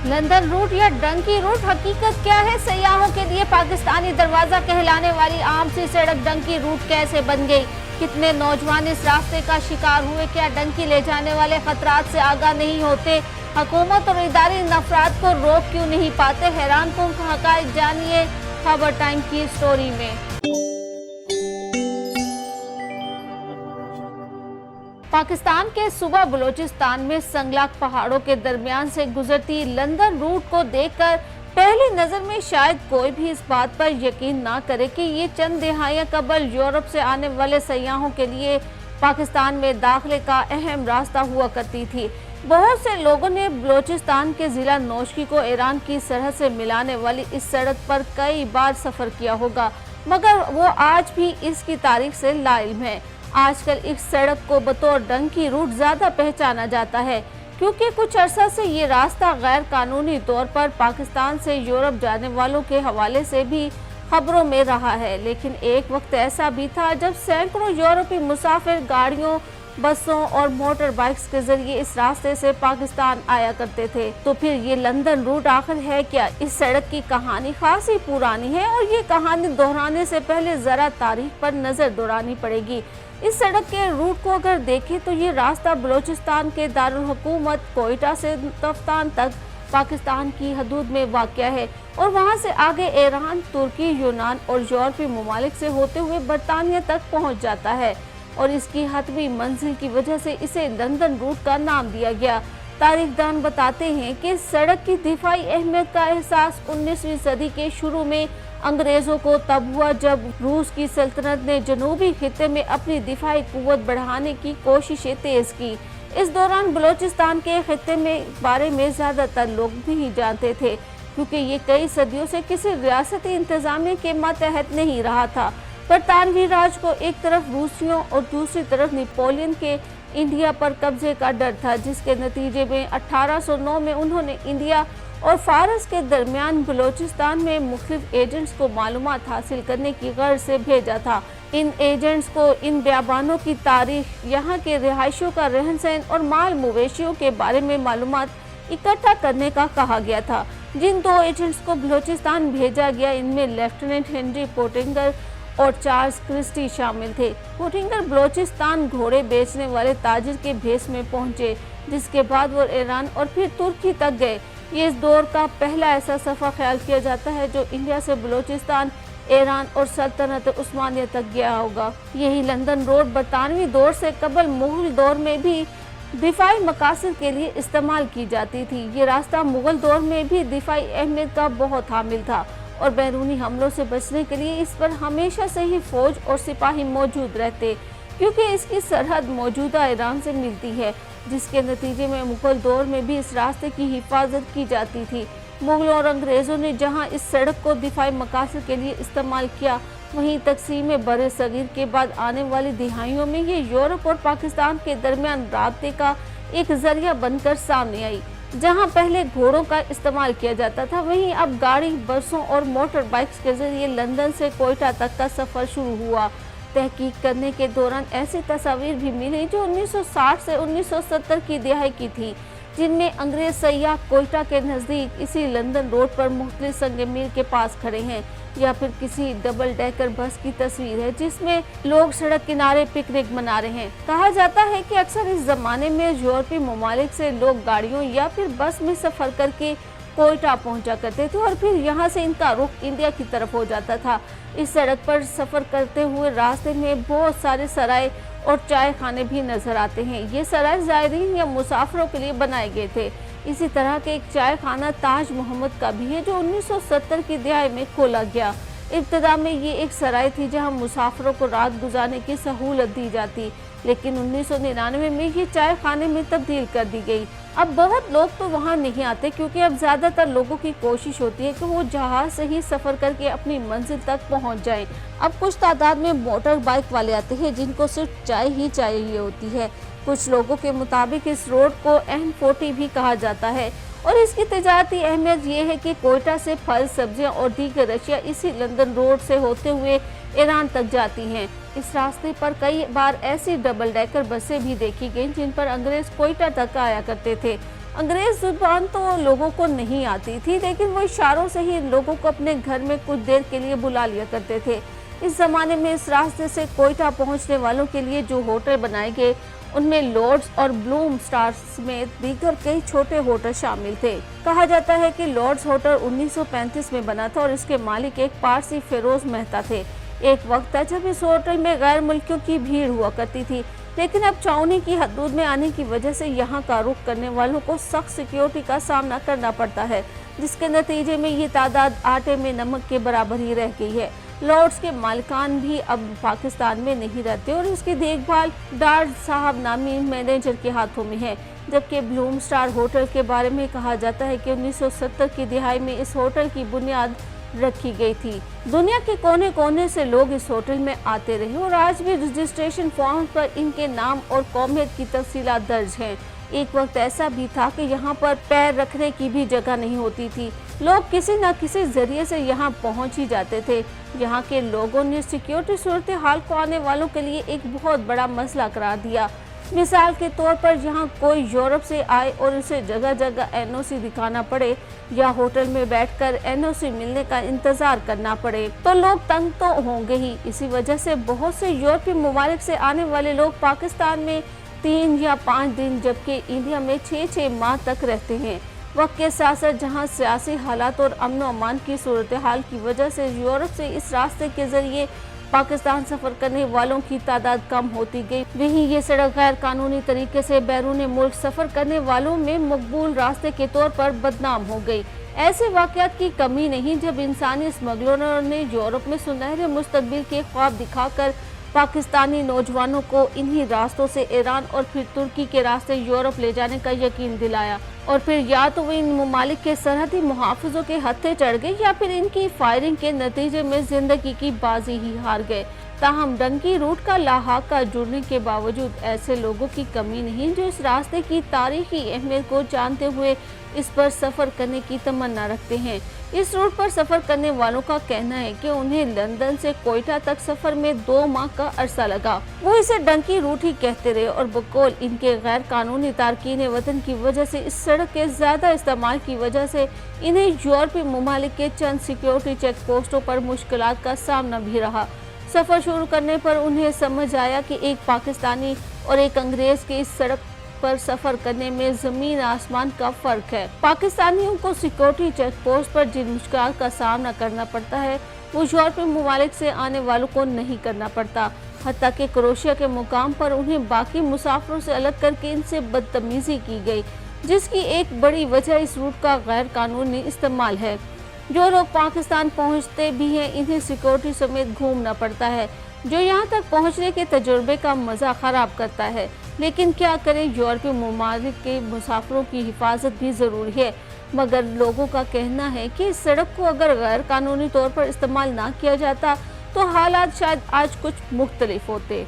London root या Dunki root, हकीकत क्या है? सयाहों के लिए पाकिस्तानी दरवाजा कहलाने वाली आम सी सड़क डंकी रूट कैसे बन गई? कितने नौजवान इस रास्ते का शिकार हुए? क्या डंकी ले जाने वाले खतरात से आगाह नहीं होते? हुकूमत और इदारी नफरात को रोक क्यों नहीं पाते? हैरान कुन हकायक जानिए खबर टाइम की स्टोरी में। पाकिस्तान के सूबा बलूचिस्तान में संगलाक पहाड़ों के दरमियान से गुजरती लंदन रूट को देखकर पहली नजर में शायद कोई भी इस बात पर यकीन ना करे कि ये चंद दिहाइयां कबल यूरोप से आने वाले सयाहों के लिए पाकिस्तान में दाखिले का अहम रास्ता हुआ करती थी। बहुत से लोगों ने बलूचिस्तान के जिला नौशकी को ईरान की सरहद से मिलाने वाली इस सड़क पर कई बार सफर किया होगा, मगर वो आज भी इसकी तारीख से लाइल्म है। आजकल इस सड़क को बतौर डंकी रूट ज्यादा पहचाना जाता है क्योंकि कुछ अरसा से ये रास्ता गैर कानूनी तौर पर पाकिस्तान से यूरोप जाने वालों के हवाले से भी खबरों में रहा है। लेकिन एक वक्त ऐसा भी था जब सैकड़ों यूरोपी मुसाफिर गाड़ियों, बसों और मोटर बाइक्स के जरिए इस रास्ते से पाकिस्तान आया करते थे। तो फिर ये लंदन रूट आखिर है क्या? इस सड़क की कहानी खासी पुरानी है और ये कहानी दोहराने से पहले जरा तारीख पर नजर दौड़ानी पड़ेगी। इस सड़क के रूट को अगर देखें तो ये रास्ता बलूचिस्तान के दारुल हुकूमत कोयटा से तफ्तान तक पाकिस्तान की हदूद में वाक़या है और वहां से आगे ईरान, तुर्की, यूनान और यूरोपी ममालिक से होते हुए बरतानिया तक पहुंच जाता है और इसकी हतमी मंजिल की वजह से इसे लंदन रूट का नाम दिया गया। तारीखदान बताते हैं कि सड़क की दिफाई अहमियत का एहसास 19वीं सदी के शुरू में अंग्रेजों को तब हुआ जब रूस की सल्तनत ने जनूबी खित्ते में अपनी दिफाई कुव्वत बढ़ाने की कोशिशें तेज की। इस दौरान बलूचिस्तान के खित्ते में बारे में ज्यादातर लोग नहीं जानते थे क्योंकि ये कई सदियों से किसी रियासती इंतजामिया के मातहत नहीं रहा था। बरतानवी राज को एक तरफ रूसियों और दूसरी तरफ नेपोलियन के इंडिया पर कब्जे का डर था, जिसके नतीजे में 1809 में उन्होंने इंडिया और फारस के दरमियान बलूचिस्तान में मुख्तलिफ एजेंट्स को मालूमात हासिल करने की गर्ज से भेजा था। इन एजेंट्स को इन बियाबानों की तारीख, यहाँ के रिहायशियों का रहन सहन और माल मवेशियों के बारे में मालूमात इकट्ठा करने का कहा गया था। जिन 2 एजेंट्स को बलूचिस्तान भेजा गया इनमें लेफ्टिनेंट हेनरी पोटिंगर और चार्ल्स क्रिस्टी शामिल थे। पोटिंगर बलूचिस्तान घोड़े बेचने वाले ताजिर के भेस में पहुंचे, जिसके बाद वो ईरान और फिर तुर्की तक गए। ये इस दौर का पहला ऐसा सफ़र ख्याल किया जाता है जो इंडिया से बलूचिस्तान, ईरान और सल्तनत उस्मानिया तक गया होगा। यही लंदन रोड बरतानवी दौर से कबल मुगल दौर में भी दिफाई मकासद के लिए इस्तेमाल की जाती थी। ये रास्ता मुगल दौर में भी दिफाई अहमियत का बहुत हामिल था और बैरूनी हमलों से बचने के लिए इस पर हमेशा से ही फौज और सिपाही मौजूद रहते क्योंकि इसकी सरहद मौजूदा ईरान से मिलती है, जिसके नतीजे में मुगल दौर में भी इस रास्ते की हिफाजत की जाती थी। मुगलों और अंग्रेज़ों ने जहां इस सड़क को दिफाई मकासद के लिए इस्तेमाल किया, वहीं तकसीम बरे सगीर के बाद आने वाली दिहाइयों में ये यूरोप और पाकिस्तान के दरमियान राब्ते का एक जरिया बनकर सामने आई। जहां पहले घोड़ों का इस्तेमाल किया जाता था, वहीं अब गाड़ी, बसों और मोटर बाइक्स के जरिए लंदन से कोयटा तक का सफ़र शुरू हुआ। तहकीक करने के दौरान ऐसी तस्वीर भी मिली जो 1960 से 1970 की दिहाई की थी, जिनमें अंग्रेज सयाह कोयटा के नज़दीक इसी लंदन रोड पर मुख्तलिफ संग मील के पास खड़े हैं, या फिर किसी डबल डेकर बस की तस्वीर है जिसमें लोग सड़क किनारे पिकनिक मना रहे हैं। कहा जाता है कि अक्सर इस जमाने में यूरोपीय ममालिक से लोग गाड़ियों या फिर बस में सफ़र करके कोयटा पहुंचा करते थे और फिर यहां से इनका रुख इंडिया की तरफ हो जाता था। इस सड़क पर सफ़र करते हुए रास्ते में बहुत सारे सराय और चाय खाने भी नजर आते हैं। ये सराय ज़ायरीन या मुसाफिरों के लिए बनाए गए थे। इसी तरह के एक चाय खाना ताज मोहम्मद का भी है जो 1970 की दिहाई में खोला गया। इब्तिदा में ये एक सराय थी जहां मुसाफिरों को रात गुजारने की सहूलत दी जाती, लेकिन 1999 में ये चाय खाने में तब्दील कर दी गई। अब बहुत लोग तो वहाँ नहीं आते क्योंकि अब ज़्यादातर लोगों की कोशिश होती है कि वो जहाज़ से ही सफ़र करके अपनी मंजिल तक पहुँच जाएं। अब कुछ तादाद में मोटर बाइक वाले आते हैं जिनको सिर्फ चाय ही चाहिए होती है। कुछ लोगों के मुताबिक इस रोड को N40 भी कहा जाता है और इसकी तिजारती अहमियत ये है कि कोयटा से फल, सब्जियां और दीगर अशिया इसी लंदन रोड से होते हुए ईरान तक जाती हैं। इस रास्ते पर कई बार ऐसी डबल डेकर बसें भी देखी गईं जिन पर अंग्रेज कोयटा तक आया करते थे। अंग्रेज जुबान तो लोगों को नहीं आती थी, लेकिन वो इशारों से ही लोगों को अपने घर में कुछ देर के लिए बुला लिया करते थे। इस जमाने में इस रास्ते से कोयटा पहुंचने वालों के लिए जो होटल बनाए गए, उनमें लॉर्ड्स और ब्लूम स्टार समेत दीगर कई छोटे होटल शामिल थे। कहा जाता है कि लॉर्ड्स होटल 1935 में बना था और इसके मालिक एक पारसी फिरोज मेहता थे। एक वक्त था जब इस होटल में गैर मुल्कियों की भीड़ हुआ करती थी, लेकिन अब छावनी की हदूद में आने की वजह से यहाँ का रुख करने वालों को सख्त सिक्योरिटी का सामना करना पड़ता है, जिसके नतीजे में ये तादाद आटे में नमक के बराबर ही रह गई है। लॉर्ड्स के मालिकान भी अब पाकिस्तान में नहीं रहते और इसकी देखभाल डार साहब नामी मैनेजर के हाथों में है, जबकि ब्लूम स्टार होटल के बारे में कहा जाता है कि 1970 की दिहाई में इस होटल की बुनियाद रखी गई थी। दुनिया के कोने कोने से लोग इस होटल में आते रहे और आज भी रजिस्ट्रेशन फॉर्म पर इनके नाम और कौमियत की तफसीलात दर्ज हैं। एक वक्त ऐसा भी था कि यहाँ पर पैर रखने की भी जगह नहीं होती थी, लोग किसी न किसी जरिए से यहाँ पहुँच ही जाते थे। यहाँ के लोगों ने सिक्योरिटी सूरत हाल को आने वालों के लिए एक बहुत बड़ा मसला करार दिया। मिसाल के तौर पर यहाँ कोई यूरोप से आए और उसे जगह जगह एनओसी दिखाना पड़े या होटल में बैठकर एनओसी मिलने का इंतजार करना पड़े तो लोग तंग तो होंगे ही। इसी वजह से बहुत से यूरोपीय ममालिक से आने वाले लोग पाकिस्तान में 3 या 5 दिन, जबकि इंडिया में 6-6 माह तक रहते हैं। वक्त के साथ साथ जहाँ सियासी हालात और अमन अमान की सूरत हाल की वजह से यूरोप से इस रास्ते के जरिए पाकिस्तान सफर करने वालों की तादाद कम होती गई, वहीं ये सड़क गैर कानूनी तरीके से बैरून मुल्क सफर करने वालों में मकबूल रास्ते के तौर पर बदनाम हो गई। ऐसे वाकयात की कमी नहीं जब इंसानी स्मगलरों ने यूरोप में सुनहरे मुस्तकबिल के ख्वाब दिखाकर पाकिस्तानी नौजवानों को इन्हीं रास्तों से ईरान और फिर तुर्की के रास्ते यूरोप ले जाने का यकीन दिलाया, और फिर या तो वो इन ममालिक के सरहदी मुहाफिजों के हत्थे चढ़ गए या फिर इनकी फायरिंग के नतीजे में जिंदगी की बाजी ही हार गए। ताहम डंकी रूट का लाहाका जुड़ने के बावजूद ऐसे लोगों की कमी नहीं जो इस रास्ते की तारीखी अहमियत को जानते हुए इस पर सफर करने की तमन्ना रखते हैं। इस रूट पर सफर करने वालों का कहना है कि उन्हें लंदन से कोयटा तक सफर में 2 माह का अरसा लगा। वो इसे डंकी रूट ही कहते रहे और बकौल इनके गैर कानूनी तारकीन वतन की वजह से इस सड़क के ज्यादा इस्तेमाल की वजह से इन्हें यूरोपीय ममालिक के चंद सिक्योरिटी चेक पोस्टों पर मुश्किलात का सामना भी रहा। सफर शुरू करने पर उन्हें समझ आया कि एक पाकिस्तानी और एक अंग्रेज के इस सड़क पर सफर करने में जमीन आसमान का फर्क है। पाकिस्तानियों को सिक्योरिटी चेक पोस्ट पर जिन मुश्किल का सामना करना पड़ता है वो यूरोपीय ममालिक से आने वालों को नहीं करना पड़ता। हत्ता कि क्रोएशिया के मुकाम पर उन्हें बाकी मुसाफिरों से अलग करके इनसे बदतमीजी की गई, जिसकी एक बड़ी वजह इस रूट का गैर कानूनी इस्तेमाल है। जो लोग पाकिस्तान पहुंचते भी हैं इन्हें सिक्योरिटी समेत घूमना पड़ता है, जो यहां तक पहुंचने के तजुर्बे का मजा खराब करता है। लेकिन क्या करें, यूरोपीय ममालिक के मुसाफिरों की हिफाजत भी जरूरी है। मगर लोगों का कहना है कि इस सड़क को अगर गैर कानूनी तौर पर इस्तेमाल ना किया जाता तो हालात शायद आज कुछ मुख्तलिफ होते।